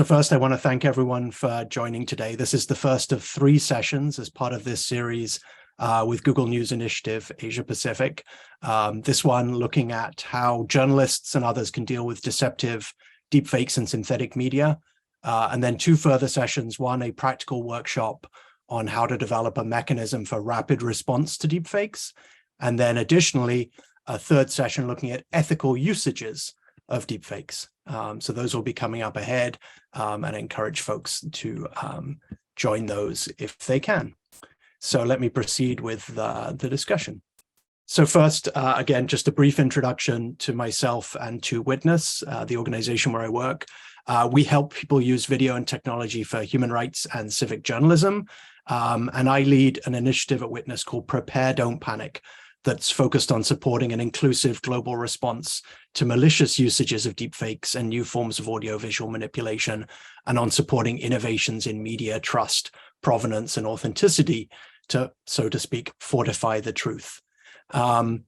So first, I want to thank everyone for joining today. This is the first of 3 sessions as part of this series with Google News Initiative Asia Pacific. This one looking at how journalists and others can deal with deceptive deepfakes and synthetic media. And then 2 further sessions, one a practical workshop on how to develop a mechanism for rapid response to deepfakes. And then additionally, a 3rd session looking at ethical usages of deepfakes. So those will be coming up ahead, and I encourage folks to join those if they can. So let me proceed with the discussion. So first, again, just a brief introduction to myself and to Witness, the organization where I work. We help people use video and technology for human rights and civic journalism. And I lead an initiative at Witness called Prepare, Don't Panic, that's focused on supporting an inclusive global response to malicious usages of deepfakes and new forms of audiovisual manipulation, and on supporting innovations in media trust, provenance, and authenticity to, so to speak, fortify the truth. For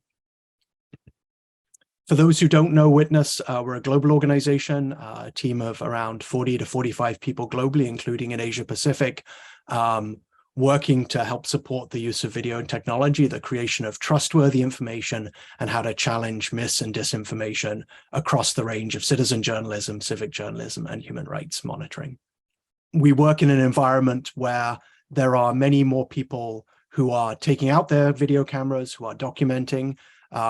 those who don't know Witness, we're a global organization, a team of around 40 to 45 people globally, including in Asia Pacific, working to help support the use of video and technology, the creation of trustworthy information, and how to challenge mis and disinformation across the range of citizen journalism, civic journalism, and human rights monitoring. We work in an environment where there are many more people who are taking out their video cameras, who are documenting,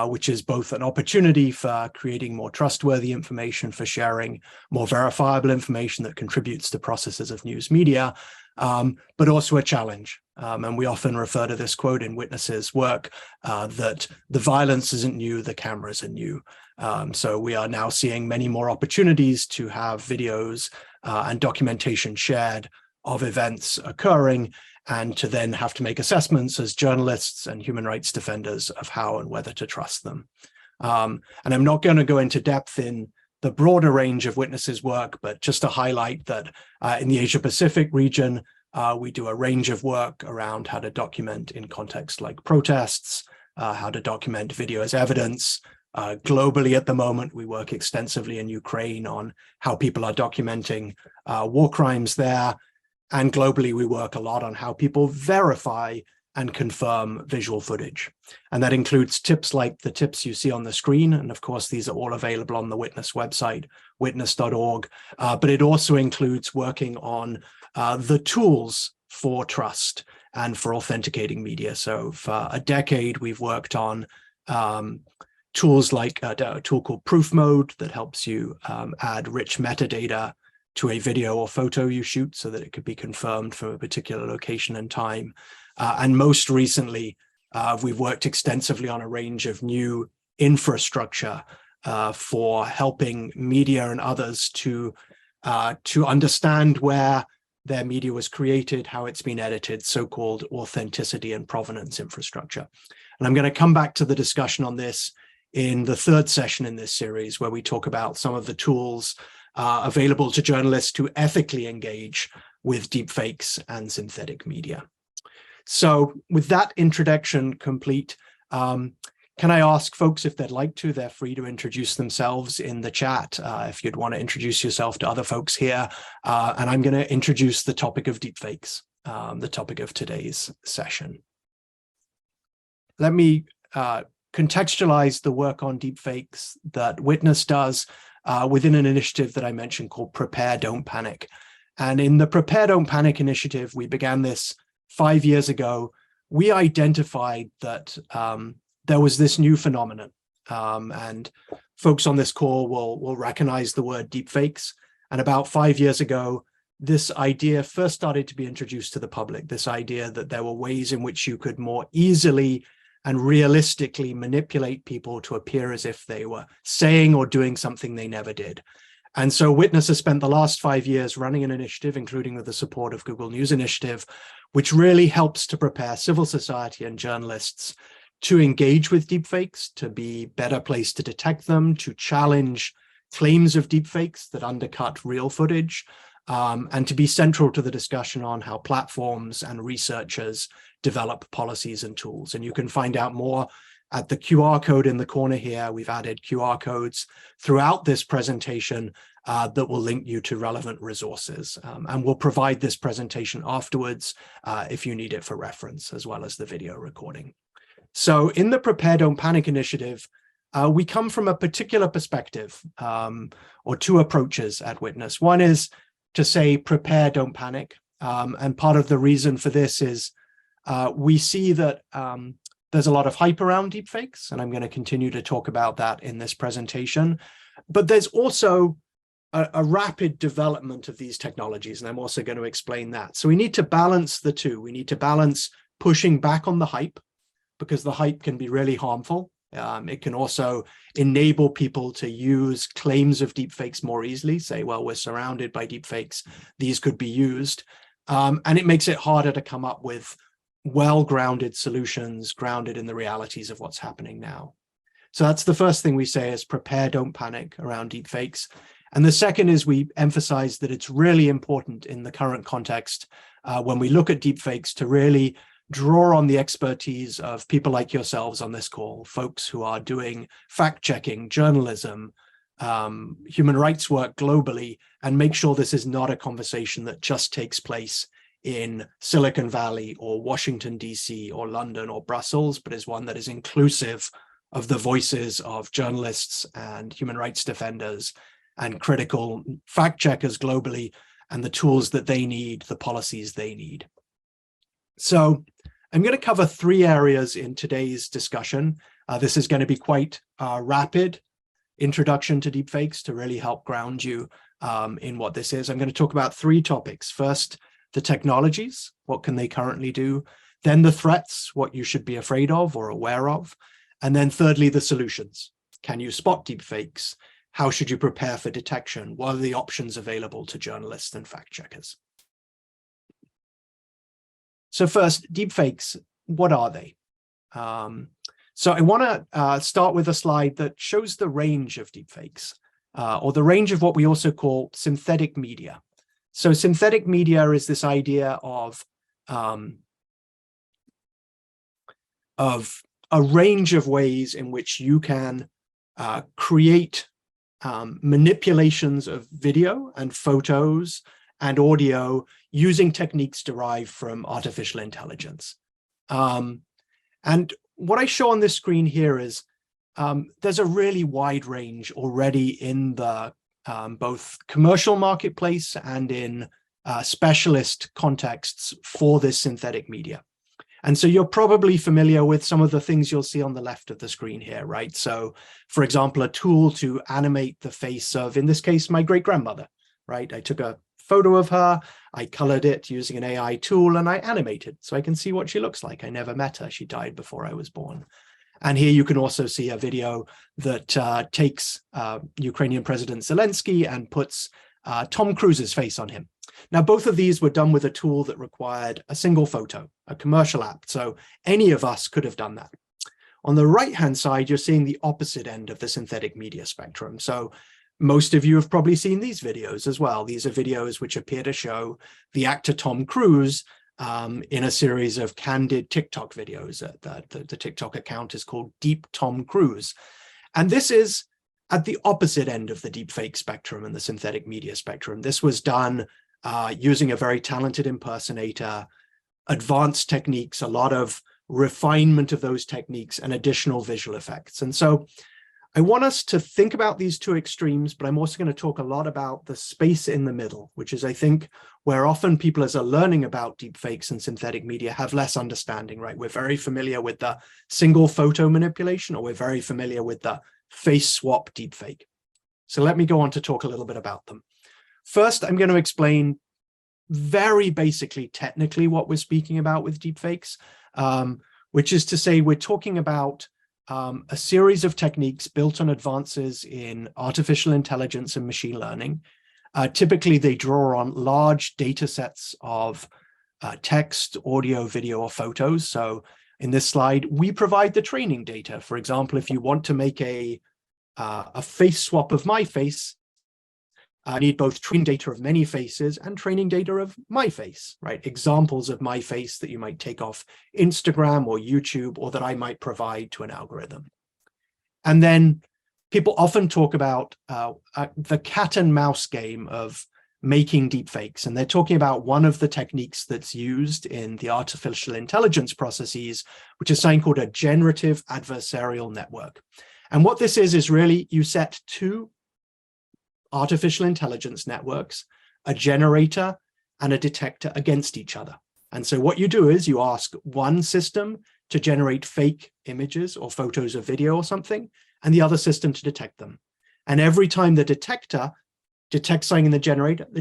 which is both an opportunity for creating more trustworthy information, for sharing more verifiable information that contributes to processes of news media, but also a challenge. And we often refer to this quote in Witness's work, that the violence isn't new, the cameras are new. So we are now seeing many more opportunities to have videos and documentation shared of events occurring, and to then have to make assessments as journalists and human rights defenders of how and whether to trust them. And I'm not going to go into depth in the broader range of Witness's work, but just to highlight that in the Asia Pacific region, we do a range of work around how to document in contexts like protests, how to document video as evidence. Globally at the moment, we work extensively in Ukraine on how people are documenting war crimes there. And globally, we work a lot on how people verify and confirm visual footage. And that includes tips like the tips you see on the screen. And of course, these are all available on the Witness website, witness.org. But it also includes working on the tools for trust and for authenticating media. So for a decade, we've worked on tools like a tool called Proof Mode that helps you add rich metadata to a video or photo you shoot so that it could be confirmed from a particular location and time. And most recently, we've worked extensively on a range of new infrastructure for helping media and others to understand where their media was created, how it's been edited, so-called authenticity and provenance infrastructure. And I'm going to come back to the discussion on this in the 3rd session in this series, where we talk about some of the tools available to journalists to ethically engage with deepfakes and synthetic media. So with that introduction complete, can I ask folks if they'd like to, they're free to introduce themselves in the chat if you'd want to introduce yourself to other folks here. And I'm going to introduce the topic of deepfakes, the topic of today's session. Let me contextualize the work on deepfakes that Witness does within an initiative that I mentioned called Prepare, Don't Panic. And in the Prepare, Don't Panic initiative, we began this 5 years ago. We identified that there was this new phenomenon, and folks on this call will recognize the word deepfakes. And about 5 years ago, this idea first started to be introduced to the public, this idea that there were ways in which you could more easily and realistically manipulate people to appear as if they were saying or doing something they never did. And so Witness has spent the last 5 years running an initiative, including with the support of Google News Initiative, which really helps to prepare civil society and journalists to engage with deepfakes, to be better placed to detect them, to challenge claims of deepfakes that undercut real footage, and to be central to the discussion on how platforms and researchers develop policies and tools. And you can find out more at the QR code in the corner here. We've added QR codes throughout this presentation that will link you to relevant resources. And we'll provide this presentation afterwards if you need it for reference, as well as the video recording. So in the Prepare, Don't Panic initiative, we come from a particular perspective, or two approaches at Witness. One is to say, prepare, don't panic. And part of the reason for this is we see that there's a lot of hype around deepfakes, and I'm going to continue to talk about that in this presentation. But there's also a rapid development of these technologies, and I'm also going to explain that. So we need to balance the two. We need to balance pushing back on the hype, because the hype can be really harmful. It can also enable people to use claims of deepfakes more easily, say, well, we're surrounded by deepfakes, these could be used. And it makes it harder to come up with well-grounded solutions, grounded in the realities of what's happening now. So that's the first thing we say, is prepare, don't panic around deepfakes. And the second is we emphasize that it's really important in the current context, when we look at deepfakes, to really draw on the expertise of people like yourselves on this call, folks who are doing fact-checking, journalism, human rights work globally, and make sure this is not a conversation that just takes place in Silicon Valley or Washington, DC, or London or Brussels, but is one that is inclusive of the voices of journalists and human rights defenders and critical fact-checkers globally, and the tools that they need, the policies they need. So I'm going to cover three areas in today's discussion. This is going to be quite a rapid introduction to deepfakes to really help ground you in what this is. I'm going to talk about three topics. First, the technologies, what can they currently do? Then the threats, what you should be afraid of or aware of. And then thirdly, the solutions. Can you spot deepfakes? How should you prepare for detection? What are the options available to journalists and fact checkers? So first, deepfakes, what are they? So I want to start with a slide that shows the range of deepfakes, or the range of what we also call synthetic media. So synthetic media is this idea of a range of ways in which you can create manipulations of video and photos and audio using techniques derived from artificial intelligence. And what I show on this screen here is there's a really wide range already in the both commercial marketplace and in specialist contexts for this synthetic media. And so you're probably familiar with some of the things you'll see on the left of the screen here, right? So, for example, a tool to animate the face of, in this case, my great-grandmother, right? I took a photo of her, I colored it using an AI tool, and I animated so I can see what she looks like. I never met her. She died before I was born. And here you can also see a video that takes Ukrainian President Zelensky and puts Tom Cruise's face on him. Now, both of these were done with a tool that required a single photo, a commercial app. So any of us could have done that. On the right-hand side, you're seeing the opposite end of the synthetic media spectrum. So most of you have probably seen these videos as well. These are videos which appear to show the actor Tom Cruise in a series of candid TikTok videos. The TikTok account is called Deep Tom Cruise. And this is at the opposite end of the deepfake spectrum and the synthetic media spectrum. This was done using a very talented impersonator, advanced techniques, a lot of refinement of those techniques, and additional visual effects. And so I want us to think about these two extremes, but I'm also going to talk a lot about the space in the middle, which is, I think, where often people, as are learning about deepfakes and synthetic media, have less understanding, right? We're very familiar with the single photo manipulation, or we're very familiar with the face swap deepfake. So let me go on to talk a little bit about them. First, I'm going to explain very basically, technically, what we're speaking about with deepfakes, which is to say we're talking about a series of techniques built on advances in artificial intelligence and machine learning. Typically, they draw on large data sets of text, audio, video, or photos. So in this slide, we provide the training data. For example, if you want to make a face swap of my face, I need both training data of many faces and training data of my face, right? Examples of my face that you might take off Instagram or YouTube, or that I might provide to an algorithm. And then people often talk about the cat and mouse game of making deepfakes. And they're talking about one of the techniques that's used in the artificial intelligence processes, which is something called a generative adversarial network. And what this is really you set two artificial intelligence networks, a generator and a detector, against each other. And so what you do is you ask one system to generate fake images or photos or video or something, and the other system to detect them. And every time the detector detects something in the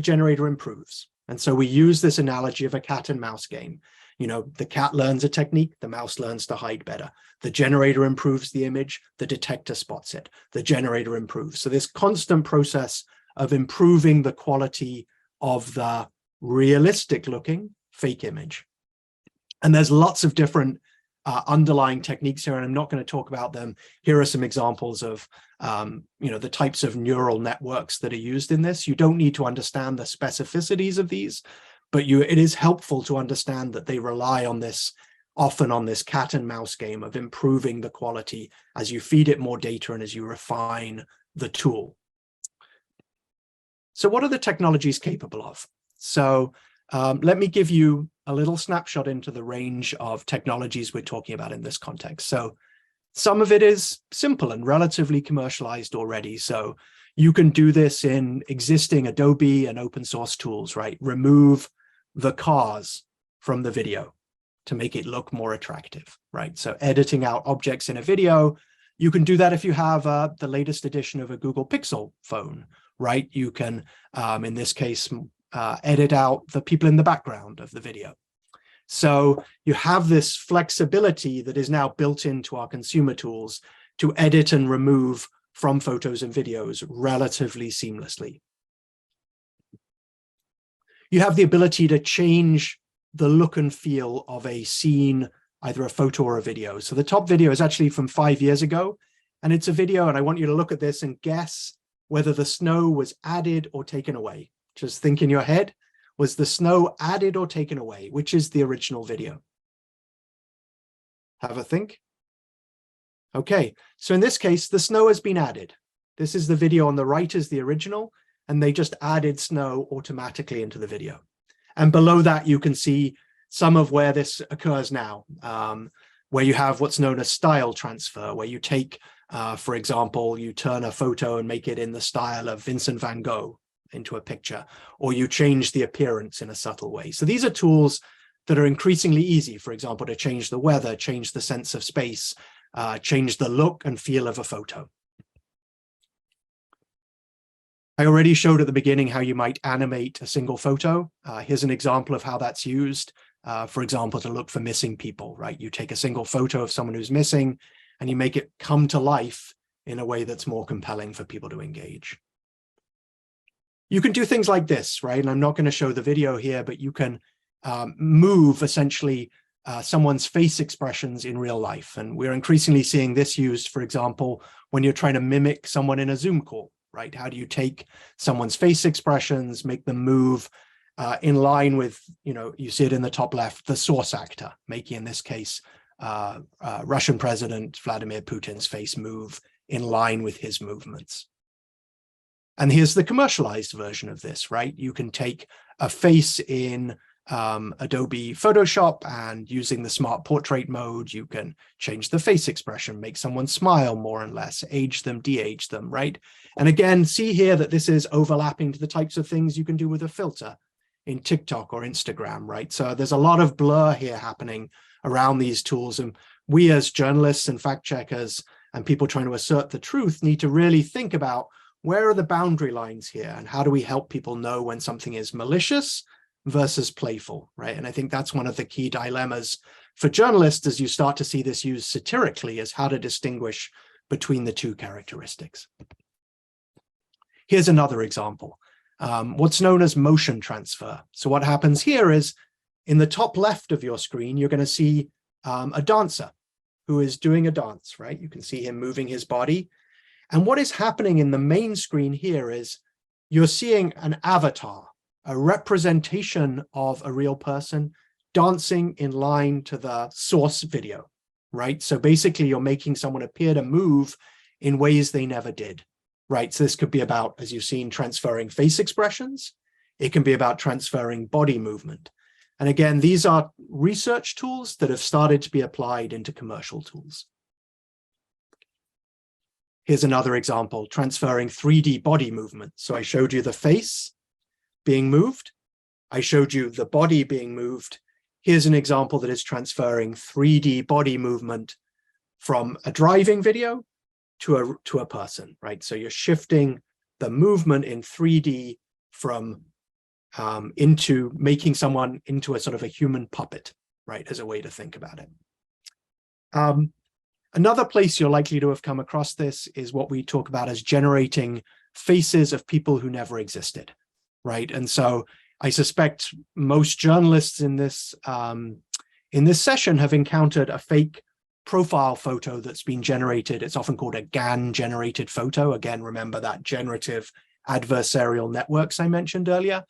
generator improves. And so we use this analogy of a cat and mouse game. You know, the cat learns a technique, the mouse learns to hide better. The generator improves the image, the detector spots it, the generator improves. So this constant process of improving the quality of the realistic looking fake image. And there's lots of different underlying techniques here, and I'm not going to talk about them. Here are some examples of the types of neural networks that are used in this. You don't need to understand the specificities of these, but it is helpful to understand that they rely on this, often on this cat and mouse game of improving the quality as you feed it more data and as you refine the tool. So what are the technologies capable of? So let me give you a little snapshot into the range of technologies we're talking about in this context. So some of it is simple and relatively commercialized already. So you can do this in existing Adobe and open source tools, right? Remove the cars from the video to make it look more attractive, right? So editing out objects in a video, you can do that if you have the latest edition of a Google Pixel phone, right? You can, in this case, edit out the people in the background of the video. So you have this flexibility that is now built into our consumer tools to edit and remove from photos and videos relatively seamlessly. You have the ability to change the look and feel of a scene, either a photo or a video. So the top video is actually from 5 years ago, and it's a video, and I want you to look at this and guess whether the snow was added or taken away. Just think in your head, was the snow added or taken away? Which is the original video? Have a think. Okay, so in this case, the snow has been added. This is the video on the right is the original, and they just added snow automatically into the video. And below that, you can see some of where this occurs now, where you have what's known as style transfer, where you take, for example, you turn a photo and make it in the style of Vincent van Gogh into a picture, or you change the appearance in a subtle way. So these are tools that are increasingly easy, for example, to change the weather, change the sense of space, change the look and feel of a photo. I already showed at the beginning how you might animate a single photo. Here's an example of how that's used, for example, to look for missing people, right? You take a single photo of someone who's missing and you make it come to life in a way that's more compelling for people to engage. You can do things like this, right? And I'm not going to show the video here, but you can move essentially someone's face expressions in real life. And we're increasingly seeing this used, for example, when you're trying to mimic someone in a Zoom call, right? How do you take someone's face expressions, make them move in line with, you see it in the top left, the source actor, making, in this case, Russian President Vladimir Putin's face move in line with his movements. And here's the commercialized version of this, right? You can take a face in Adobe Photoshop, and using the smart portrait mode, you can change the face expression, make someone smile more and less, age them, de-age them, right? And again, see here that this is overlapping to the types of things you can do with a filter in TikTok or Instagram, right? So there's a lot of blur here happening around these tools. And we as journalists and fact checkers and people trying to assert the truth need to really think about, where are the boundary lines here, and how do we help people know when something is malicious versus playful, right? And I think that's one of the key dilemmas for journalists as you start to see this used satirically, is how to distinguish between the two characteristics. Here's another example, what's known as motion transfer. So what happens here is, in the top left of your screen, you're going to see a dancer who is doing a dance, right? You can see him moving his body. And what is happening in the main screen here is you're seeing an avatar, a representation of a real person dancing in line to the source video, right? So basically you're making someone appear to move in ways they never did, right? So this could be about, as you've seen, transferring face expressions. It can be about transferring body movement. And again, these are research tools that have started to be applied into commercial tools. Here's another example, transferring 3D body movement. So I showed you the face being moved. I showed you the body being moved. Here's an example that is transferring 3D body movement from a driving video to a person, right? So you're shifting the movement in 3D from into making someone into a sort of a human puppet, right, as a way to think about it. Another place you're likely to have come across this is what we talk about as generating faces of people who never existed, right? And so I suspect most journalists in this session have encountered a fake profile photo that's been generated. It's often called a GAN-generated photo. Again, remember that generative adversarial networks I mentioned earlier.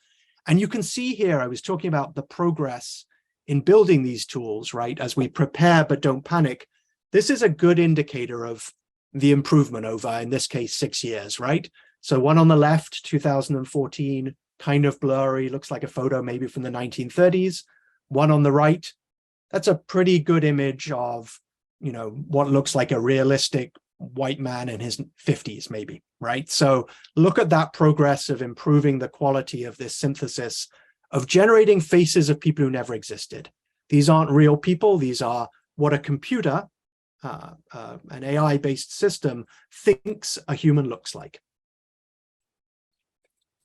And you can see here, I was talking about the progress in building these tools, right? As we prepare but don't panic, this is a good indicator of the improvement over, in this case, 6 years, right? So one on the left, 2014, kind of blurry, looks like a photo maybe from the 1930s. One on the right, that's a pretty good image of, you know, what looks like a realistic white man in his 50s maybe, right? So look at that progress of improving the quality of this synthesis of generating faces of people who never existed. These aren't real people. These are what a computer, an AI-based system, thinks a human looks like.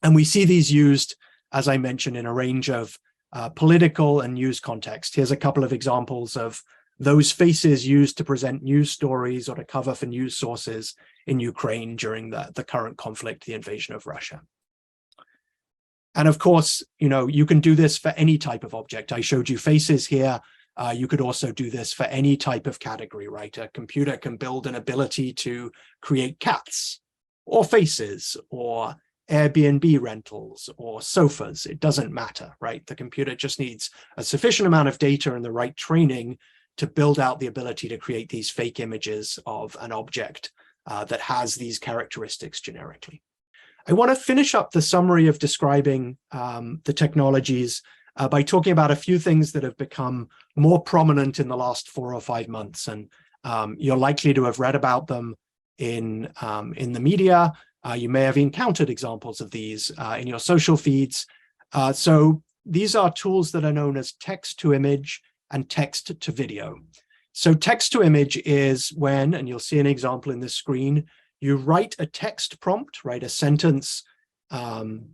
And we see these used, as I mentioned, in a range of political and news context. Here's a couple of examples of those faces used to present news stories or to cover for news sources in Ukraine during the current conflict, the invasion of Russia. And of course, you know, you can do this for any type of object. I showed you faces here. You could also do this for any type of category, right? A computer can build an ability to create cats or faces or Airbnb rentals or sofas. It doesn't matter, right? The computer just needs a sufficient amount of data and the right training to build out the ability to create these fake images of an object that has these characteristics generically. I want to finish up the summary of describing the technologies by talking about a few things that have become more prominent in the last 4 or 5 months. And you're likely to have read about them in the media. You may have encountered examples of these in your social feeds. So these are tools that are known as text-to-image and text-to-video. So text-to-image is when, and you'll see an example in this screen, you write a text prompt, write a sentence in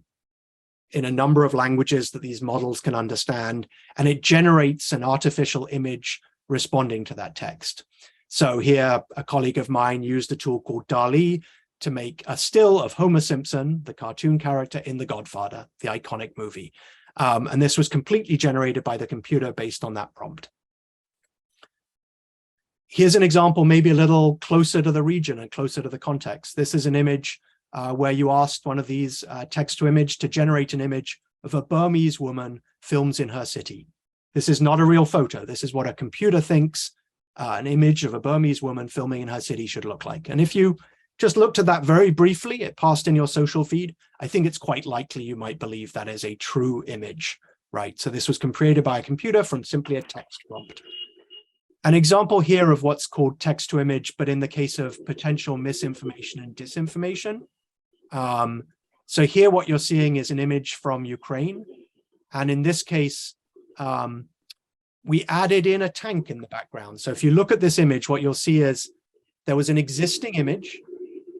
a number of languages that these models can understand, and it generates an artificial image responding to that text. So here, a colleague of mine used a tool called DALL-E to make a still of Homer Simpson, the cartoon character in The Godfather, the iconic movie. And this was completely generated by the computer based on that prompt. Here's an example, maybe a little closer to the region and closer to the context. This is an image where you asked one of these text-to-image to generate an image of a Burmese woman filmed in her city. This is not a real photo. This is what a computer thinks an image of a Burmese woman filming in her city should look like. And if you just looked at that very briefly, it passed in your social feed, I think it's quite likely you might believe that is a true image, right? So this was created by a computer from simply a text prompt. An example here of what's called text-to-image, but in the case of potential misinformation and disinformation. So here what you're seeing is an image from Ukraine. And in this case, we added in a tank in the background. So if you look at this image, what you'll see is there was an existing image.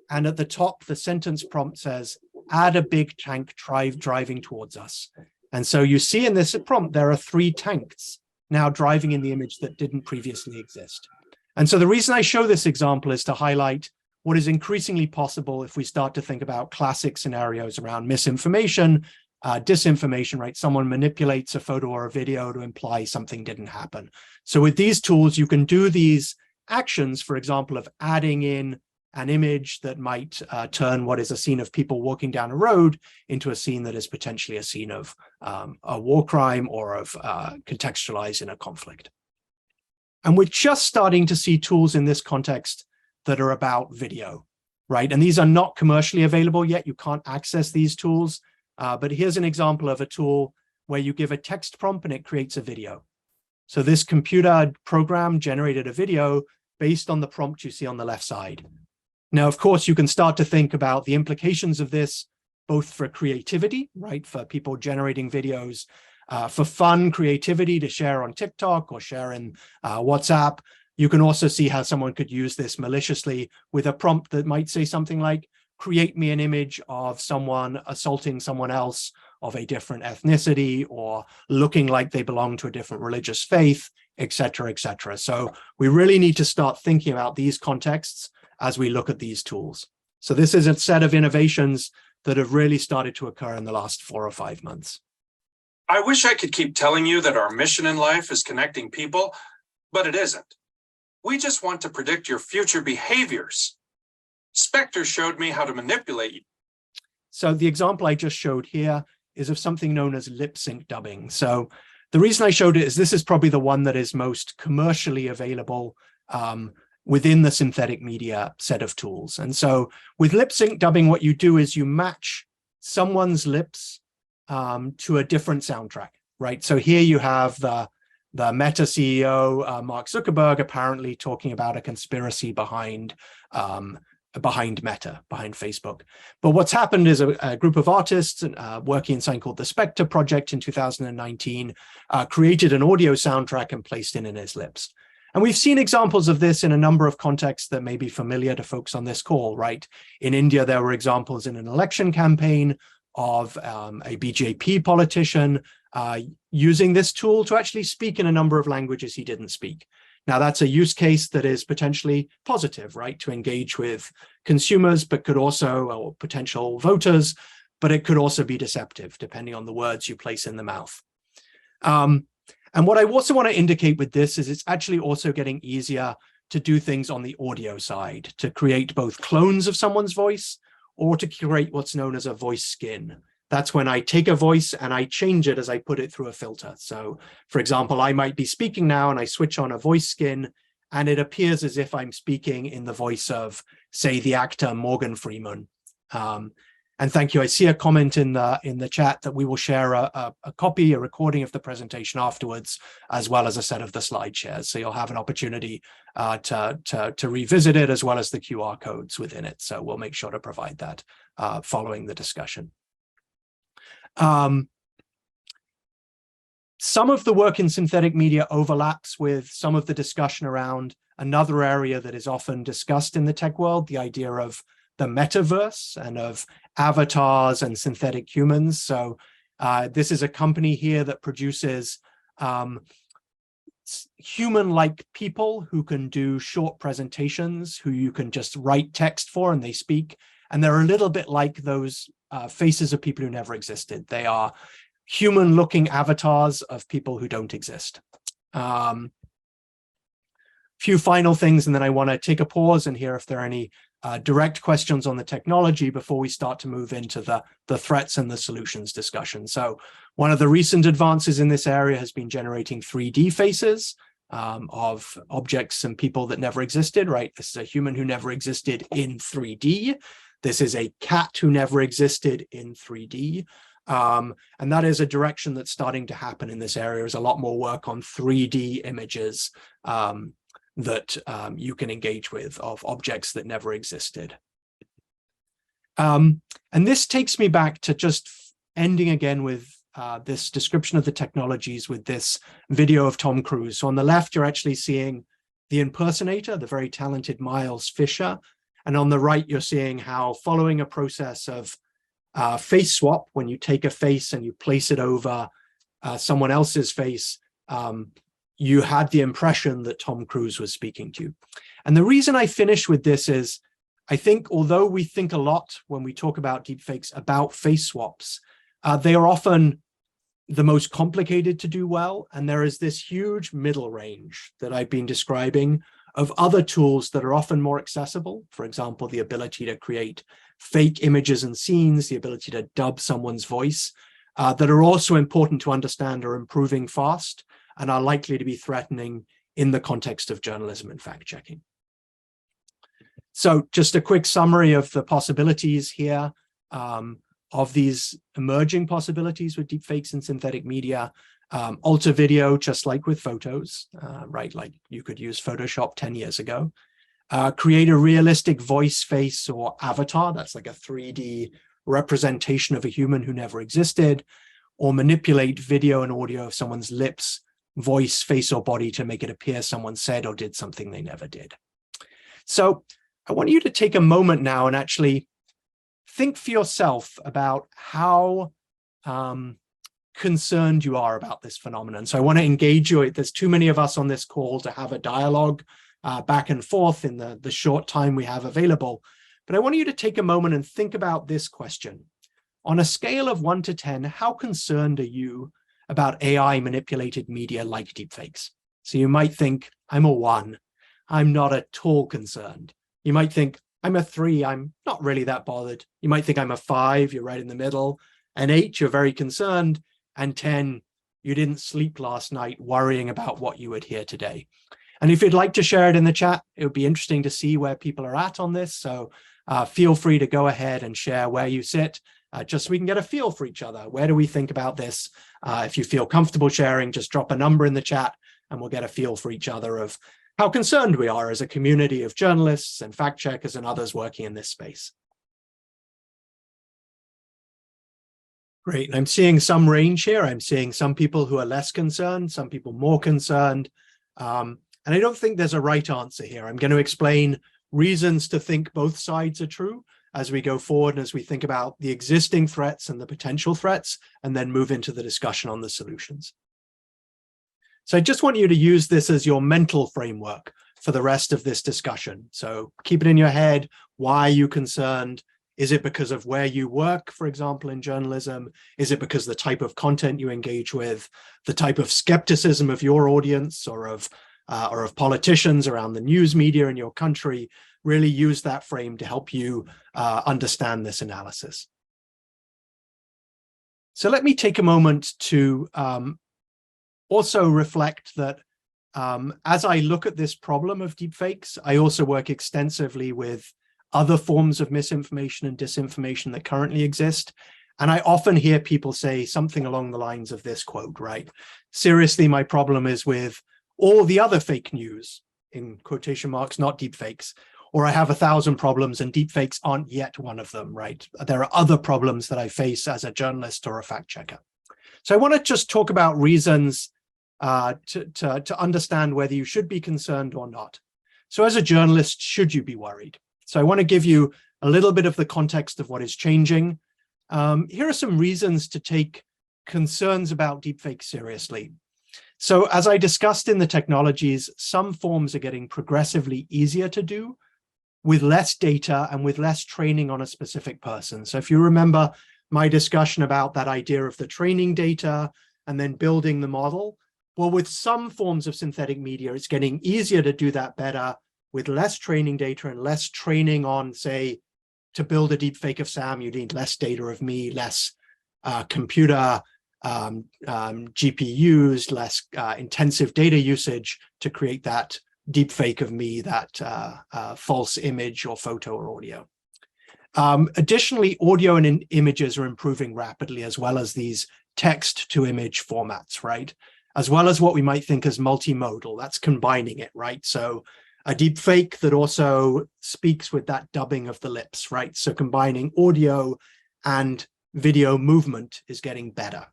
And at the top, the sentence prompt says, add a big tank driving towards us. And so you see in this prompt, there are 3 tanks now driving in the image that didn't previously exist. And so the reason I show this example is to highlight what is increasingly possible if we start to think about classic scenarios around misinformation, disinformation, right? Someone manipulates a photo or a video to imply something didn't happen. So with these tools, you can do these actions, for example, of adding in an image that might turn what is a scene of people walking down a road into a scene that is potentially a scene of a war crime or of contextualized in a conflict. And we're just starting to see tools in this context that are about video, right? And these are not commercially available yet. You can't access these tools. But here's an example of a tool where you give a text prompt and it creates a video. So this computer program generated a video based on the prompt you see on the left side. Now, of course, you can start to think about the implications of this, both for creativity, right, for people generating videos, for fun creativity to share on TikTok or share in WhatsApp. You can also see how someone could use this maliciously with a prompt that might say something like, create me an image of someone assaulting someone else of a different ethnicity or looking like they belong to a different religious faith, et cetera, et cetera. So we really need to start thinking about these contexts as we look at these tools. So this is a set of innovations that have really started to occur in the last 4 or 5 months. I wish I could keep telling you that our mission in life is connecting people, but it isn't. We just want to predict your future behaviors. Spectre showed me how to manipulate you. So the example I just showed here is of something known as lip sync dubbing. So the reason I showed it is this is probably the one that is most commercially available within the synthetic media set of tools. And so with lip sync dubbing, what you do is you match someone's lips to a different soundtrack, right? So here you have the Meta CEO, Mark Zuckerberg, apparently talking about a conspiracy behind Meta, behind Facebook. But what's happened is a group of artists working in something called the Spectre project in 2019 created an audio soundtrack and placed it in his lips. And we've seen examples of this in a number of contexts that may be familiar to folks on this call, right? In India, there were examples in an election campaign of a BJP politician using this tool to actually speak in a number of languages he didn't speak. Now, that's a use case that is potentially positive, right, to engage with consumers, but could also, or potential voters, but it could also be deceptive, depending on the words you place in the mouth. And what I also want to indicate with this is it's actually also getting easier to do things on the audio side, to create both clones of someone's voice or to create what's known as a voice skin. That's when I take a voice and I change it as I put it through a filter. So, for example, I might be speaking now and I switch on a voice skin and it appears as if I'm speaking in the voice of, say, the actor Morgan Freeman. And thank you. I see a comment in the chat that we will share a recording of the presentation afterwards, as well as a set of the slide shares. So you'll have an opportunity to revisit it, as well as the QR codes within it. So we'll make sure to provide that following the discussion. Some of the work in synthetic media overlaps with some of the discussion around another area that is often discussed in the tech world, the idea of the metaverse and of avatars and synthetic humans. So this is a company here that produces human-like people who can do short presentations, who you can just write text for and they speak. And they're a little bit like those faces of people who never existed. They are human-looking avatars of people who don't exist. Few final things, and then I want to take a pause and hear if there are any direct questions on the technology before we start to move into the threats and the solutions discussion. So one of the recent advances in this area has been generating 3D faces of objects and people that never existed, right? This is a human who never existed in 3D. This is a cat who never existed in 3D. And that is a direction that's starting to happen in this area. There's a lot more work on 3D images that you can engage with of objects that never existed. And this takes me back to just ending again with this description of the technologies with this video of Tom Cruise. So on the left, you're actually seeing the impersonator, the very talented Miles Fisher. And on the right, you're seeing how following a process of face swap, when you take a face and you place it over someone else's face, you had the impression that Tom Cruise was speaking to you. And the reason I finish with this is, I think although we think a lot when we talk about deepfakes about face swaps, they are often the most complicated to do well. And there is this huge middle range that I've been describing of other tools that are often more accessible. For example, the ability to create fake images and scenes, the ability to dub someone's voice, that are also important to understand are improving fast and are likely to be threatening in the context of journalism and fact-checking. So just a quick summary of the possibilities here, of these emerging possibilities with deepfakes and synthetic media. Alter video, just like with photos, right? Like you could use Photoshop 10 years ago. Create a realistic voice, face, or avatar. That's like a 3D representation of a human who never existed, or manipulate video and audio of someone's lips, voice, face, or body to make it appear someone said or did something they never did. So I want you to take a moment now and actually think for yourself about how concerned you are about this phenomenon. So I want to engage you. There's too many of us on this call to have a dialogue back and forth in the short time we have available. But I want you to take a moment and think about this question. On a scale of 1 to 10, how concerned are you about AI manipulated media like deepfakes? So you might think, I'm a 1. I'm not at all concerned. You might think, I'm a 3. I'm not really that bothered. You might think I'm a 5. You're right in the middle. An 8, you're very concerned. And 10, you didn't sleep last night worrying about what you would hear today. And if you'd like to share it in the chat, it would be interesting to see where people are at on this. So feel free to go ahead and share where you sit, just so we can get a feel for each other. Where do we think about this? If you feel comfortable sharing, just drop a number in the chat and we'll get a feel for each other of how concerned we are as a community of journalists and fact checkers and others working in this space. Great. And I'm seeing some range here. I'm seeing some people who are less concerned, some people more concerned. And I don't think there's a right answer here. I'm going to explain reasons to think both sides are true as we go forward and as we think about the existing threats and the potential threats, and then move into the discussion on the solutions. So I just want you to use this as your mental framework for the rest of this discussion. So keep it in your head. Why are you concerned? Is it because of where you work, for example, in journalism? Is it because the type of content you engage with, the type of skepticism of your audience or of politicians around the news media in your country? Really use that frame to help you understand this analysis. So let me take a moment to also reflect that as I look at this problem of deepfakes, I also work extensively with other forms of misinformation and disinformation that currently exist. And I often hear people say something along the lines of this quote, right? Seriously, my problem is with all the other fake news, in quotation marks, not deepfakes, or I have 1,000 problems and deepfakes aren't yet one of them, right? There are other problems that I face as a journalist or a fact checker. So I want to just talk about reasons to understand whether you should be concerned or not. So as a journalist, should you be worried? So I want to give you a little bit of the context of what is changing. Here are some reasons to take concerns about deepfakes seriously. So as I discussed in the technologies, some forms are getting progressively easier to do with less data and with less training on a specific person. So if you remember my discussion about that idea of the training data and then building the model, well, with some forms of synthetic media, it's getting easier to do that better with less training data and less training on, say, to build a deepfake of Sam, you need less data of me, less computer GPUs, less intensive data usage to create that deepfake of me, that false image or photo or audio. Additionally, audio and images are improving rapidly, as well as these text to image formats, right? As well as what we might think as multimodal, that's combining it, right? So a deep fake that also speaks with that dubbing of the lips, right? So combining audio and video movement is getting better.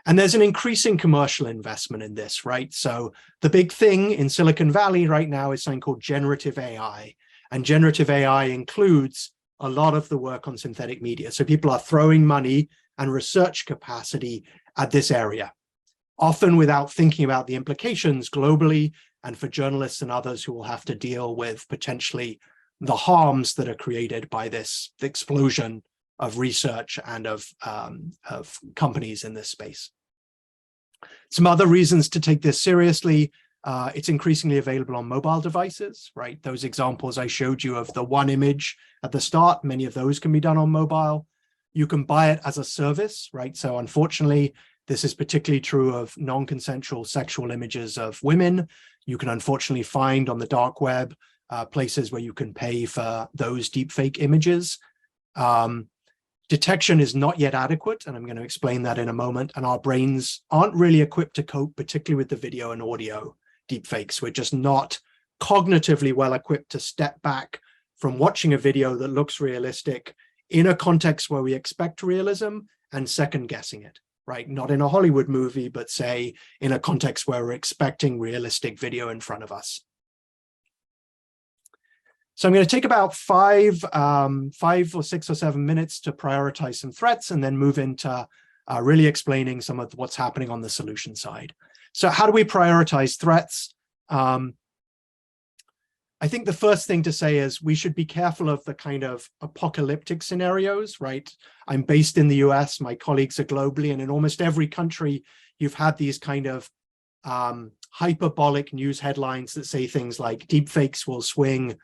And there's an increasing commercial investment in this, right? So the big thing in Silicon Valley right now is something called generative AI. And generative AI includes a lot of the work on synthetic media. So people are throwing money and research capacity at this area, often without thinking about the implications globally and for journalists and others who will have to deal with potentially the harms that are created by this explosion of research and of companies in this space. Some other reasons to take this seriously. It's increasingly available on mobile devices, right? Those examples I showed you of the one image at the start, many of those can be done on mobile. You can buy it as a service, right? So unfortunately, this is particularly true of non-consensual sexual images of women. You can unfortunately find on the dark web places where you can pay for those deepfake images. Detection is not yet adequate, and I'm going to explain that in a moment. And our brains aren't really equipped to cope, particularly with the video and audio deepfakes. We're just not cognitively well equipped to step back from watching a video that looks realistic in a context where we expect realism and second guessing it, right? Not in a Hollywood movie, but say in a context where we're expecting realistic video in front of us. So I'm going to take about five or 6 or 7 minutes to prioritize some threats and then move into really explaining some of what's happening on the solution side. So how do we prioritize threats? I think the first thing to say is we should be careful of the kind of apocalyptic scenarios, right? I'm based in the US, my colleagues are globally, and in almost every country, you've had these kind of hyperbolic news headlines that say things like deepfakes will swing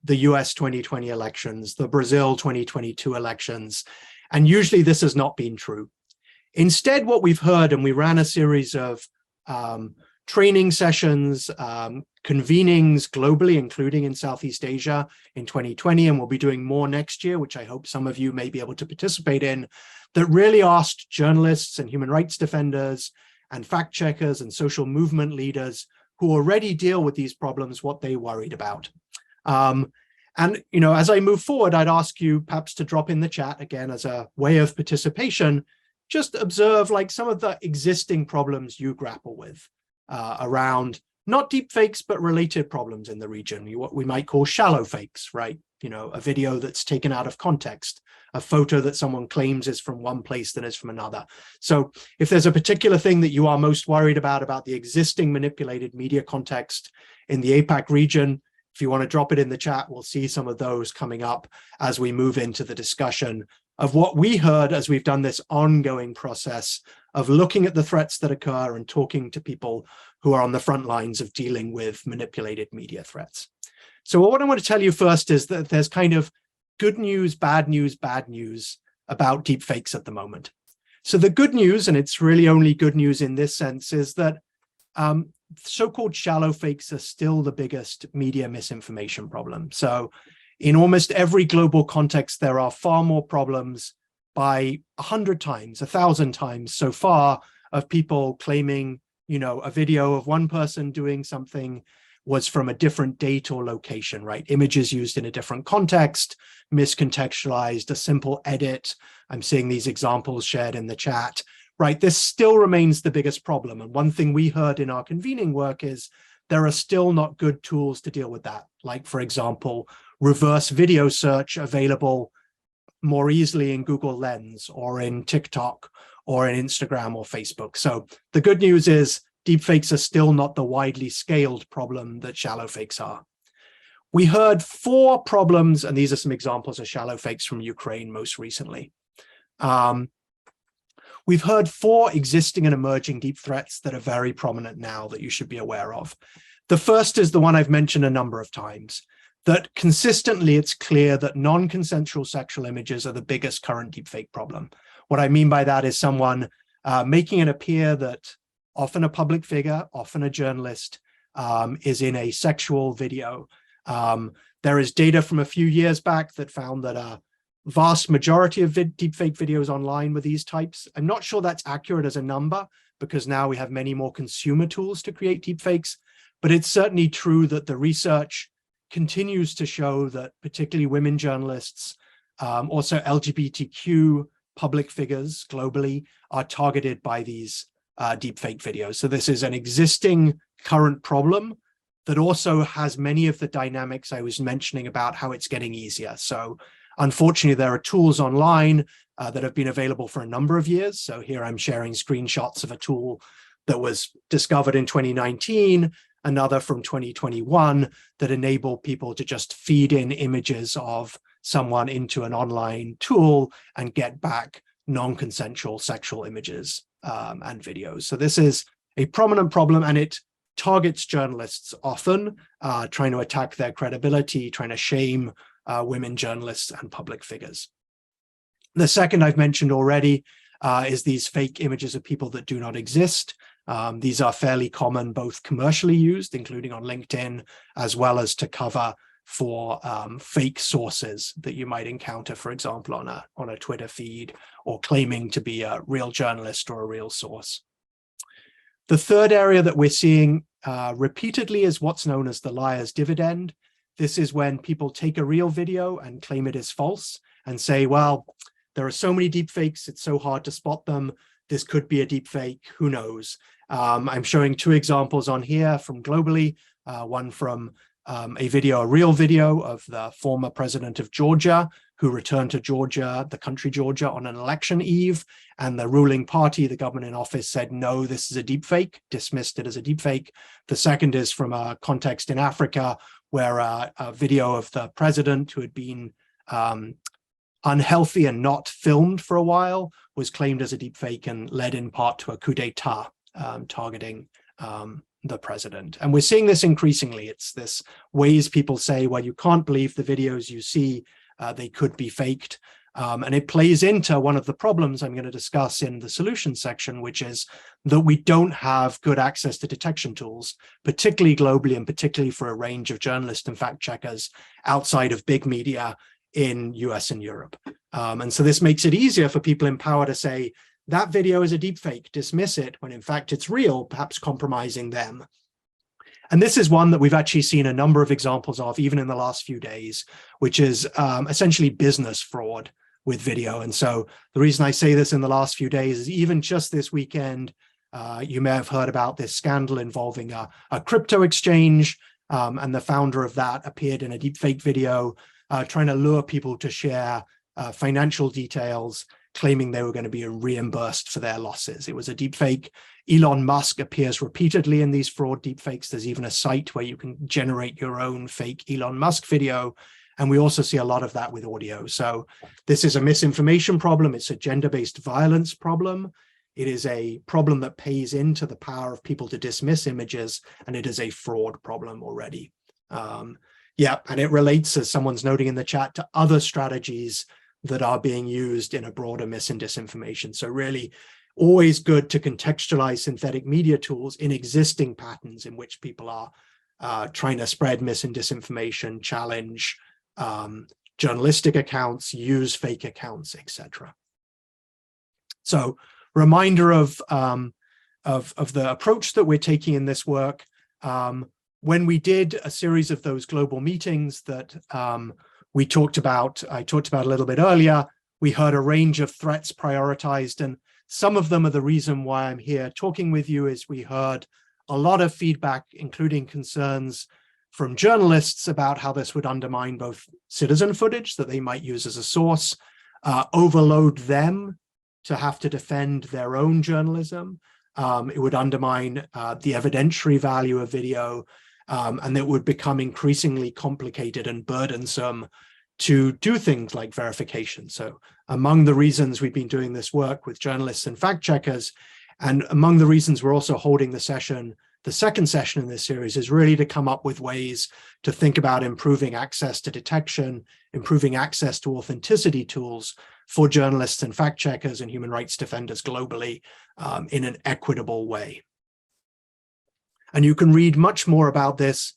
the US 2020 elections, the Brazil 2022 elections, and usually this has not been true. Instead, what we've heard, and we ran a series of training sessions, convenings globally, including in Southeast Asia in 2020, and we'll be doing more next year, which I hope some of you may be able to participate in, that really asked journalists and human rights defenders and fact checkers and social movement leaders who already deal with these problems what they worried about. And, you know, as I move forward, I'd ask you perhaps to drop in the chat again as a way of participation, just observe like some of the existing problems you grapple with around not deep fakes, but related problems in the region, what we might call shallow fakes, right? You know, a video that's taken out of context, a photo that someone claims is from one place that is from another. So if there's a particular thing that you are most worried about the existing manipulated media context in the APAC region, if you want to drop it in the chat, we'll see some of those coming up as we move into the discussion of what we heard as we've done this ongoing process of looking at the threats that occur and talking to people who are on the front lines of dealing with manipulated media threats. So what I want to tell you first is that there's kind of good news, bad news about deepfakes at the moment. So the good news, and it's really only good news in this sense, is that so-called shallow fakes are still the biggest media misinformation problem. So in almost every global context, there are far more problems by 100 times, 1,000 times so far of people claiming, you know, a video of one person doing something was from a different date or location, right? Images used in a different context, miscontextualized, a simple edit. I'm seeing these examples shared in the chat, right? This still remains the biggest problem. And one thing we heard in our convening work is there are still not good tools to deal with that. Like, for example, reverse video search available more easily in Google Lens or in TikTok or in Instagram or Facebook. So the good news is deepfakes are still not the widely scaled problem that shallow fakes are. We heard 4 problems, and these are some examples of shallow fakes from Ukraine most recently. We've heard 4 existing and emerging deep threats that are very prominent now that you should be aware of. The first is the one I've mentioned a number of times, that consistently it's clear that non-consensual sexual images are the biggest current deepfake problem. What I mean by that is someone making it appear that often a public figure, often a journalist, is in a sexual video. There is data from a few years back that found that a vast majority of deepfake videos online were these types. I'm not sure that's accurate as a number because now we have many more consumer tools to create deepfakes, but it's certainly true that the research continues to show that particularly women journalists, also LGBTQ public figures globally are targeted by these deepfake videos. So this is an existing current problem that also has many of the dynamics I was mentioning about how it's getting easier. So unfortunately, there are tools online that have been available for a number of years. So here I'm sharing screenshots of a tool that was discovered in 2019, another from 2021 that enable people to just feed in images of someone into an online tool and get back non-consensual sexual images and videos. So this is a prominent problem, and it targets journalists often, trying to attack their credibility, trying to shame women journalists and public figures. The second I've mentioned already is these fake images of people that do not exist. These are fairly common, both commercially used, including on LinkedIn, as well as to cover for fake sources that you might encounter, for example, on a Twitter feed, or claiming to be a real journalist or a real source. The third area that we're seeing repeatedly is what's known as the liar's dividend. This is when people take a real video and claim it is false and say, well, there are so many deepfakes, it's so hard to spot them. This could be a deepfake, who knows? I'm showing two examples on here from globally, one from a real video of the former president of Georgia, who returned to Georgia, the country Georgia, on an election eve, and the ruling party, the government in office, said, no, this is a deepfake, dismissed it as a deepfake. The second is from a context in Africa, where a video of the president, who had been unhealthy and not filmed for a while, was claimed as a deepfake and led in part to a coup d'etat targeting the president. And we're seeing this increasingly. It's this ways people say, well, you can't believe the videos you see, they could be faked. And it plays into one of the problems I'm going to discuss in the solutions section, which is that we don't have good access to detection tools, particularly globally, and particularly for a range of journalists and fact checkers outside of big media in US and Europe. And so this makes it easier for people in power to say, that video is a deepfake, dismiss it, when in fact it's real, perhaps compromising them. And this is one that we've actually seen a number of examples of, even in the last few days, which is essentially business fraud with video. And so the reason I say this in the last few days is even just this weekend, you may have heard about this scandal involving a crypto exchange, and the founder of that appeared in a deepfake video, trying to lure people to share financial details, claiming they were going to be reimbursed for their losses. It was a deepfake. Elon Musk appears repeatedly in these fraud deepfakes. There's even a site where you can generate your own fake Elon Musk video. And we also see a lot of that with audio. So this is a misinformation problem. It's a gender-based violence problem. It is a problem that pays into the power of people to dismiss images, and it is a fraud problem already. Yeah, and it relates, as someone's noting in the chat, to other strategies that are being used in a broader mis and disinformation. So really always good to contextualize synthetic media tools in existing patterns in which people are trying to spread mis and disinformation, challenge journalistic accounts, use fake accounts, etc. So reminder of the approach that we're taking in this work. When we did a series of those global meetings that I talked about a little bit earlier, we heard a range of threats prioritized, and some of them are the reason why I'm here talking with you. Is we heard a lot of feedback, including concerns from journalists about how this would undermine both citizen footage that they might use as a source, overload them to have to defend their own journalism. It would undermine the evidentiary value of video, and it would become increasingly complicated and burdensome to do things like verification. So among the reasons we've been doing this work with journalists and fact checkers, and among the reasons we're also holding the second session in this series, is really to come up with ways to think about improving access to detection, improving access to authenticity tools for journalists and fact checkers and human rights defenders globally in an equitable way. And you can read much more about this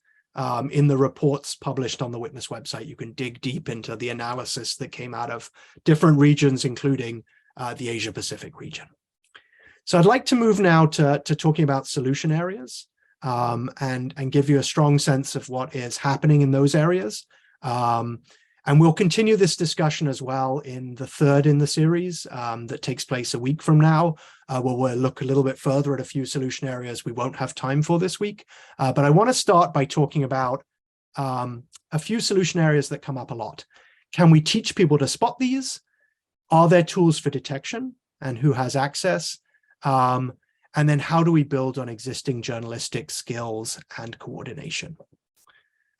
in the reports published on the Witness website. You can dig deep into the analysis that came out of different regions, including the Asia Pacific region. So I'd like to move now to talking about solution areas and give you a strong sense of what is happening in those areas. And we'll continue this discussion as well in the third in the series that takes place a week from now, where we'll look a little bit further at a few solution areas we won't have time for this week. But I want to start by talking about a few solution areas that come up a lot. Can we teach people to spot these? Are there tools for detection, and who has access? And then how do we build on existing journalistic skills and coordination?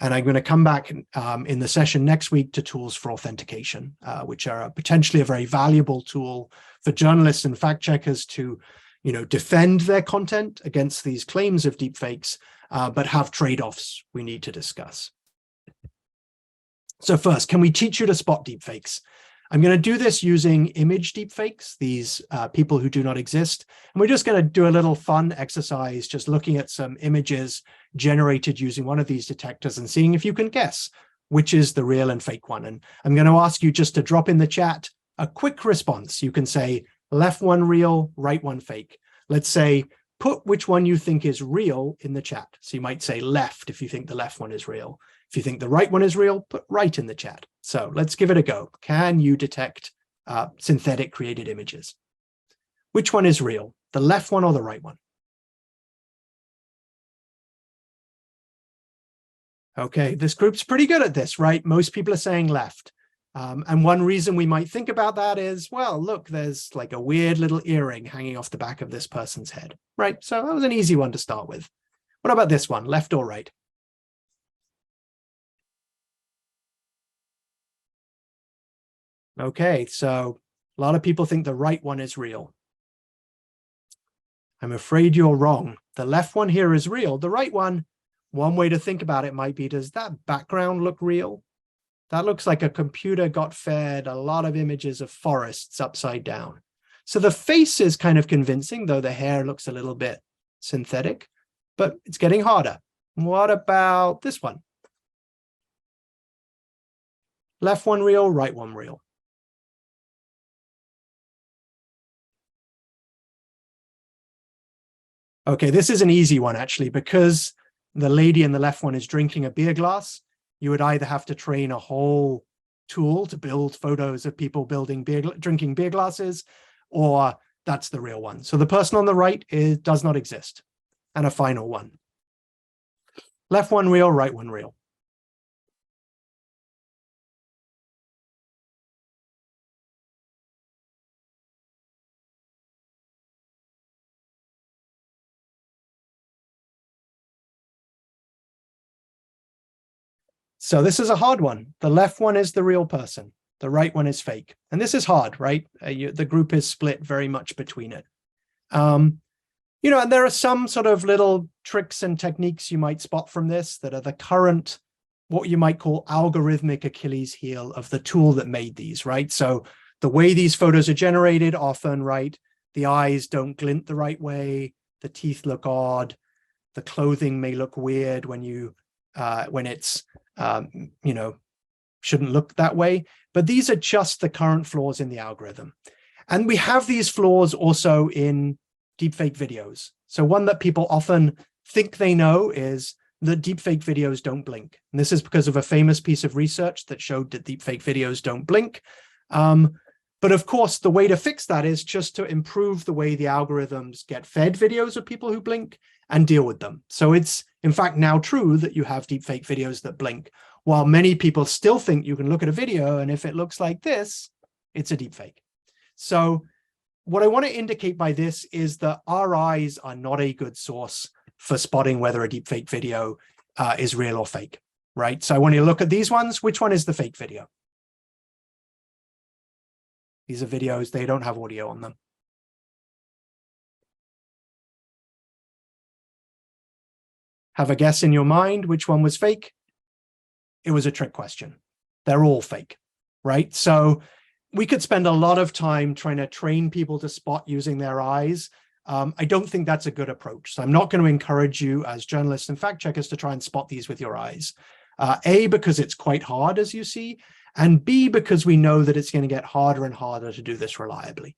And I'm going to come back in the session next week to tools for authentication, which are potentially a very valuable tool for journalists and fact checkers to defend their content against these claims of deepfakes, but have trade-offs we need to discuss. So first, can we teach you to spot deepfakes? I'm going to do this using image deepfakes, these people who do not exist. And we're just going to do a little fun exercise, just looking at some images generated using one of these detectors and seeing if you can guess which is the real and fake one. And I'm going to ask you just to drop in the chat a quick response. You can say left one real, right one fake. Let's say, put which one you think is real in the chat. So you might say left if you think the left one is real. If you think the right one is real, put right in the chat. So let's give it a go. Can you detect synthetic created images? Which one is real, the left one or the right one? Okay, this group's pretty good at this, right? Most people are saying left. And one reason we might think about that is, well, look, there's like a weird little earring hanging off the back of this person's head, right? So that was an easy one to start with. What about this one, left or right? Okay, so a lot of people think the right one is real. I'm afraid you're wrong. The left one here is real. The right one way to think about it might be, does that background look real? That looks like a computer got fed a lot of images of forests upside down. So the face is kind of convincing, though the hair looks a little bit synthetic, but it's getting harder. What about this one? Left one real, right one real. Okay, this is an easy one, actually, because the lady in the left one is drinking a beer glass. You would either have to train a whole tool to build photos of people drinking beer glasses, or that's the real one. So the person on the right does not exist. And a final one. Left one real, right one real. So this is a hard one. The left one is the real person. The right one is fake. And this is hard, right? The group is split very much between it. And there are some sort of little tricks and techniques you might spot from this that are the current, what you might call algorithmic Achilles heel of the tool that made these, right? So the way these photos are generated often, right? The eyes don't glint the right way. The teeth look odd. The clothing may look weird when it's shouldn't look that way. But these are just the current flaws in the algorithm. And we have these flaws also in deepfake videos. So one that people often think they know is that deepfake videos don't blink. And this is because of a famous piece of research that showed that deepfake videos don't blink. But of course, the way to fix that is just to improve the way the algorithms get fed videos of people who blink and deal with them. So it's, in fact, now true that you have deepfake videos that blink, while many people still think you can look at a video and if it looks like this, it's a deepfake. So what I want to indicate by this is that our eyes are not a good source for spotting whether a deepfake video is real or fake, right? So I want you to look at these ones. Which one is the fake video? These are videos, they don't have audio on them. Have a guess in your mind which one was fake? It was a trick question. They're all fake, right? So we could spend a lot of time trying to train people to spot using their eyes. I don't think that's a good approach. So I'm not going to encourage you as journalists and fact checkers to try and spot these with your eyes. A, because it's quite hard, as you see, and B, because we know that it's going to get harder and harder to do this reliably.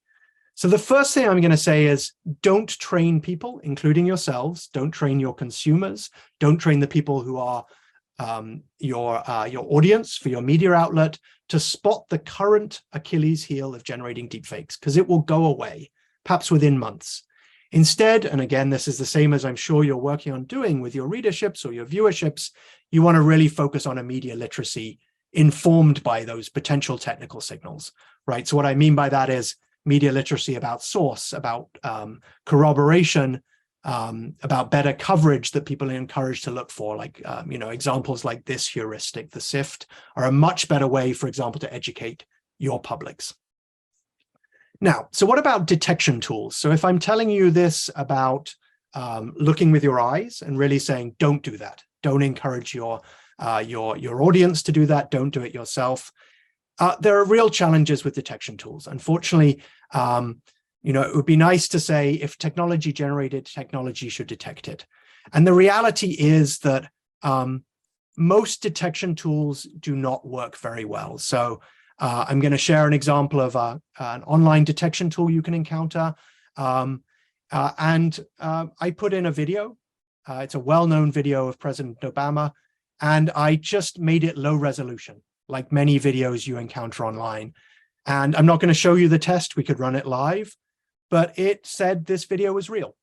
So the first thing I'm going to say is don't train people, including yourselves. Don't train your consumers. Don't train the people who are your audience for your media outlet to spot the current Achilles heel of generating deepfakes, because it will go away, perhaps within months. Instead, and again, this is the same as I'm sure you're working on doing with your readerships or your viewerships, you want to really focus on a media literacy informed by those potential technical signals, right? So what I mean by that is media literacy about source, about corroboration, about better coverage that people are encouraged to look for, like, examples like this heuristic, the SIFT, are a much better way, for example, to educate your publics. Now, so what about detection tools? So if I'm telling you this about looking with your eyes and really saying, don't do that. Don't encourage your audience to do that. Don't do it yourself. There are real challenges with detection tools. Unfortunately, it would be nice to say if technology generated, technology should detect it. And the reality is that most detection tools do not work very well. So I'm going to share an example of an online detection tool you can encounter. I put in a video. It's a well-known video of President Obama, and I just made it low resolution, like many videos you encounter online. And I'm not going to show you the test. We could run it live, but it said this video was real.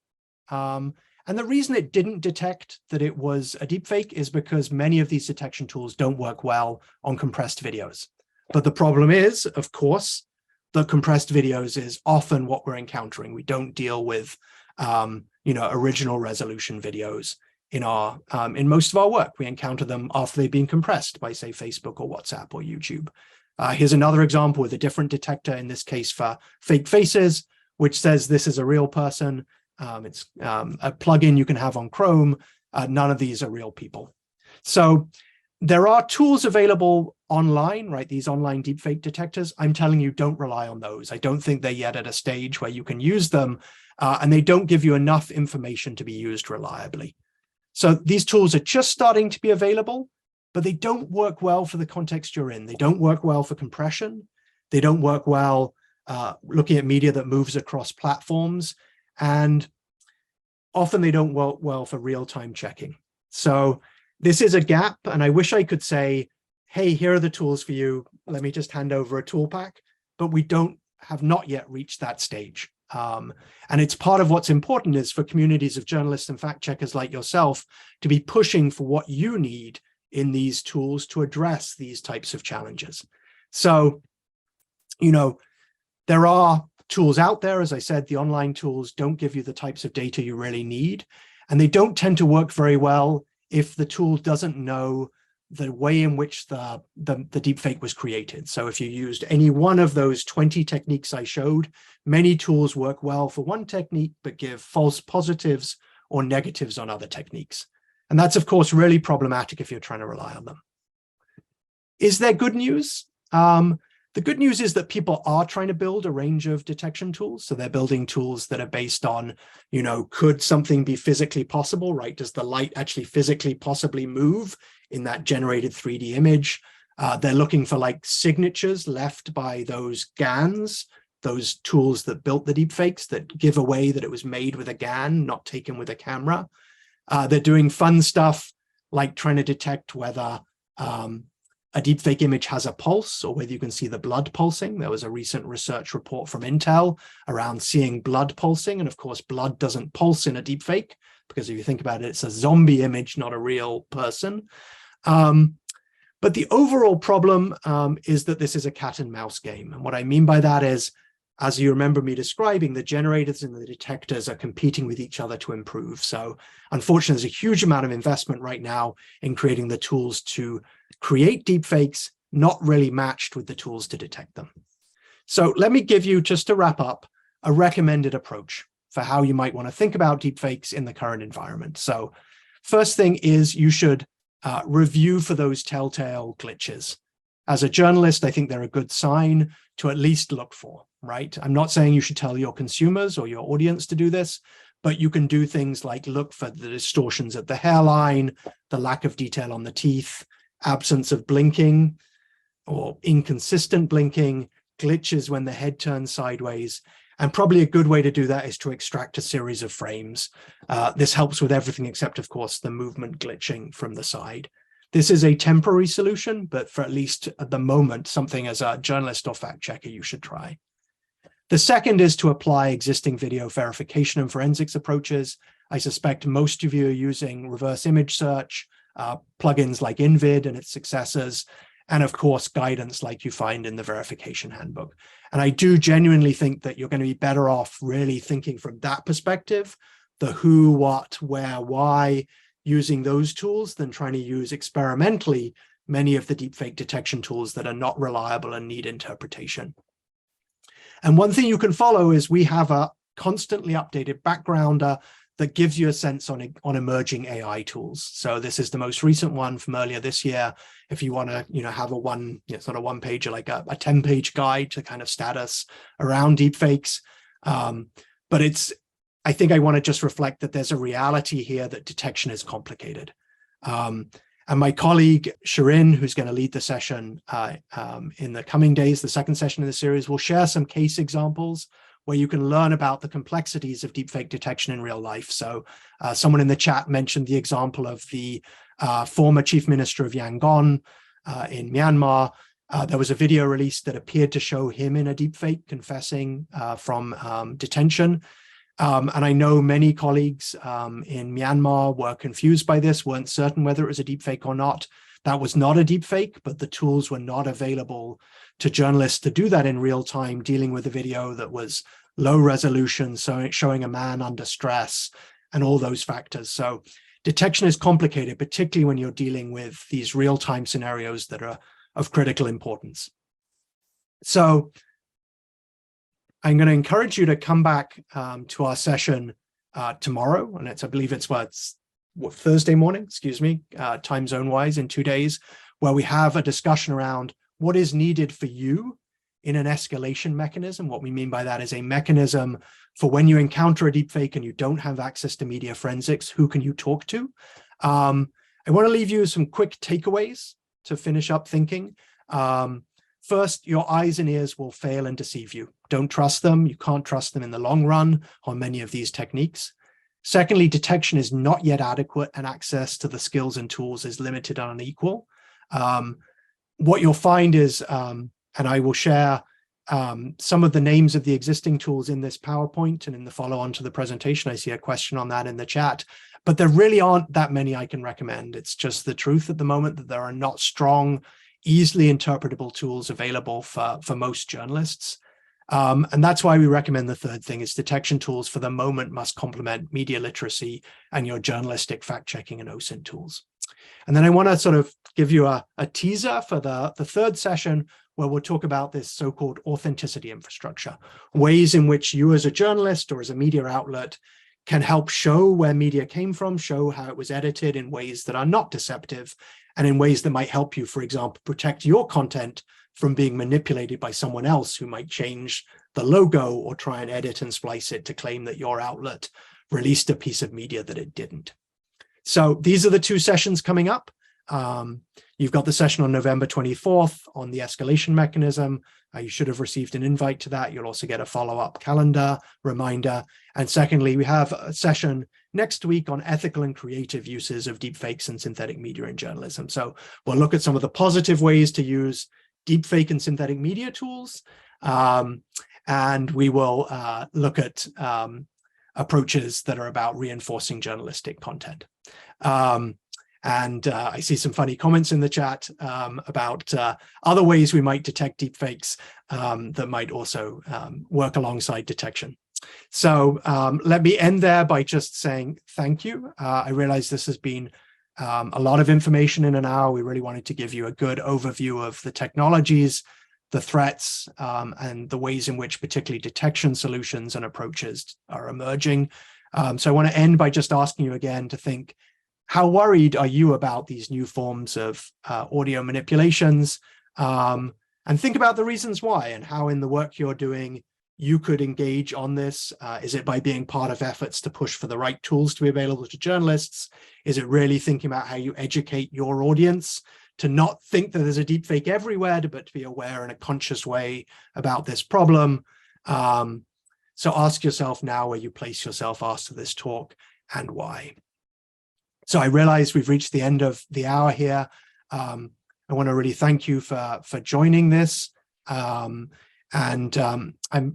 And the reason it didn't detect that it was a deepfake is because many of these detection tools don't work well on compressed videos. But the problem is, of course, that compressed videos is often what we're encountering. We don't deal with, original resolution videos in most of our work. We encounter them after they've been compressed by, say, Facebook or WhatsApp or YouTube. Here's another example with a different detector, in this case for fake faces, which says this is a real person. It's a plugin you can have on Chrome. None of these are real people. So there are tools available online, right? These online deepfake detectors. I'm telling you, don't rely on those. I don't think they're yet at a stage where you can use them, and they don't give you enough information to be used reliably. So these tools are just starting to be available, but they don't work well for the context you're in. They don't work well for compression. They don't work well looking at media that moves across platforms. And often they don't work well for real-time checking. So this is a gap, and I wish I could say, hey, here are the tools for you. Let me just hand over a tool pack, but we have not yet reached that stage. And it's part of what's important is for communities of journalists and fact checkers like yourself to be pushing for what you need in these tools to address these types of challenges. So, there are tools out there. As I said, the online tools don't give you the types of data you really need, and they don't tend to work very well if the tool doesn't know the way in which the deepfake was created. So if you used any one of those 20 techniques I showed, many tools work well for one technique, but give false positives or negatives on other techniques. And that's, of course, really problematic if you're trying to rely on them. Is there good news? The good news is that people are trying to build a range of detection tools. So they're building tools that are based on, could something be physically possible, right? Does the light actually physically possibly move in that generated 3D image? They're looking for like signatures left by those GANs, those tools that built the deepfakes that give away that it was made with a GAN, not taken with a camera. They're doing fun stuff like trying to detect whether a deepfake image has a pulse or whether you can see the blood pulsing. There was a recent research report from Intel around seeing blood pulsing. And of course, blood doesn't pulse in a deepfake because if you think about it, it's a zombie image, not a real person. But the overall problem is that this is a cat and mouse game. And what I mean by that is, as you remember me describing, the generators and the detectors are competing with each other to improve. So unfortunately, there's a huge amount of investment right now in creating the tools to create deepfakes, not really matched with the tools to detect them. So let me give you, just to wrap up, a recommended approach for how you might want to think about deepfakes in the current environment. So first thing is you should review for those telltale glitches. As a journalist, I think they're a good sign to at least look for, right? I'm not saying you should tell your consumers or your audience to do this, but you can do things like look for the distortions at the hairline, the lack of detail on the teeth, absence of blinking or inconsistent blinking, glitches when the head turns sideways. And probably a good way to do that is to extract a series of frames. This helps with everything except, of course, the movement glitching from the side. This is a temporary solution, but for at least at the moment, something as a journalist or fact checker you should try. The second is to apply existing video verification and forensics approaches. I suspect most of you are using reverse image search, plugins like InVid and its successors, and of course, guidance like you find in the verification handbook. And I do genuinely think that you're going to be better off really thinking from that perspective, the who, what, where, why, using those tools than trying to use experimentally many of the deepfake detection tools that are not reliable and need interpretation. And one thing you can follow is we have a constantly updated backgrounder that gives you a sense on emerging AI tools. So this is the most recent one from earlier this year. If you want to, have it's not a one pager, like a 10-page guide to kind of status around deepfakes. But I think I want to just reflect that there's a reality here that detection is complicated. And my colleague, Shirin, who's going to lead the session in the coming days, the second session of the series, will share some case examples where you can learn about the complexities of deepfake detection in real life. So someone in the chat mentioned the example of the former chief minister of Yangon in Myanmar. There was a video released that appeared to show him in a deepfake confessing from detention. And I know many colleagues in Myanmar were confused by this, weren't certain whether it was a deepfake or not. That was not a deepfake, but the tools were not available to journalists to do that in real time, dealing with a video that was low resolution, so showing a man under stress and all those factors. So detection is complicated, particularly when you're dealing with these real-time scenarios that are of critical importance. So I'm going to encourage you to come back to our session tomorrow, and I believe it's Thursday morning, time zone wise, in 2 days, where we have a discussion around what is needed for you in an escalation mechanism. What we mean by that is a mechanism for when you encounter a deepfake and you don't have access to media forensics, who can you talk to? I want to leave you some quick takeaways to finish up thinking. First, your eyes and ears will fail and deceive you. Don't trust them. You can't trust them in the long run on many of these techniques. Secondly, detection is not yet adequate and access to the skills and tools is limited and unequal. What you'll find is, and I will share some of the names of the existing tools in this PowerPoint and in the follow-on to the presentation. I see a question on that in the chat, but there really aren't that many I can recommend. It's just the truth at the moment that there are not strong, easily interpretable tools available for most journalists. And that's why we recommend the third thing is detection tools for the moment must complement media literacy and your journalistic fact-checking and OSINT tools. And then I want to sort of give you a teaser for the third session where we'll talk about this so-called authenticity infrastructure, ways in which you as a journalist or as a media outlet can help show where media came from, show how it was edited in ways that are not deceptive, and in ways that might help you, for example, protect your content from being manipulated by someone else who might change the logo or try and edit and splice it to claim that your outlet released a piece of media that it didn't. So these are the two sessions coming up. You've got the session on November 24th on the escalation mechanism. You should have received an invite to that. You'll also get a follow-up calendar reminder. And secondly, we have a session next week on ethical and creative uses of deepfakes and synthetic media in journalism. So we'll look at some of the positive ways to use deepfake and synthetic media tools. And we will look at approaches that are about reinforcing journalistic content. And I see some funny comments in the chat about other ways we might detect deepfakes that might also work alongside detection. So let me end there by just saying thank you. I realize this has been a lot of information in an hour. We really wanted to give you a good overview of the technologies, the threats, and the ways in which particularly detection solutions and approaches are emerging. So I want to end by just asking you again to think, how worried are you about these new forms of audio manipulations? And think about the reasons why and how in the work you're doing, you could engage on this. Is it by being part of efforts to push for the right tools to be available to journalists? Is it really thinking about how you educate your audience to not think that there's a deepfake everywhere, but to be aware in a conscious way about this problem? So ask yourself now where you place yourself after this talk and why. So I realize we've reached the end of the hour here. I want to really thank you for joining this. I'm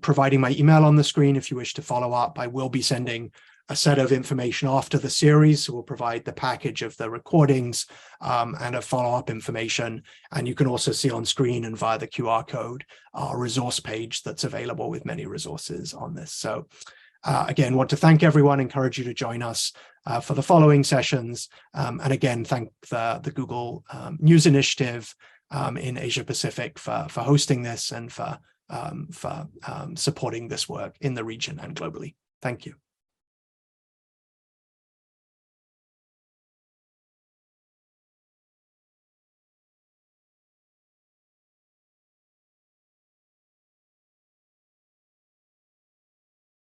providing my email on the screen if you wish to follow up. I will be sending a set of information after the series. So we'll provide the package of the recordings and a follow-up information. And you can also see on screen and via the QR code our resource page that's available with many resources on this. So again, want to thank everyone, encourage you to join us for the following sessions. And again, thank the Google News Initiative in Asia Pacific for hosting this and for supporting this work in the region and globally. Thank you.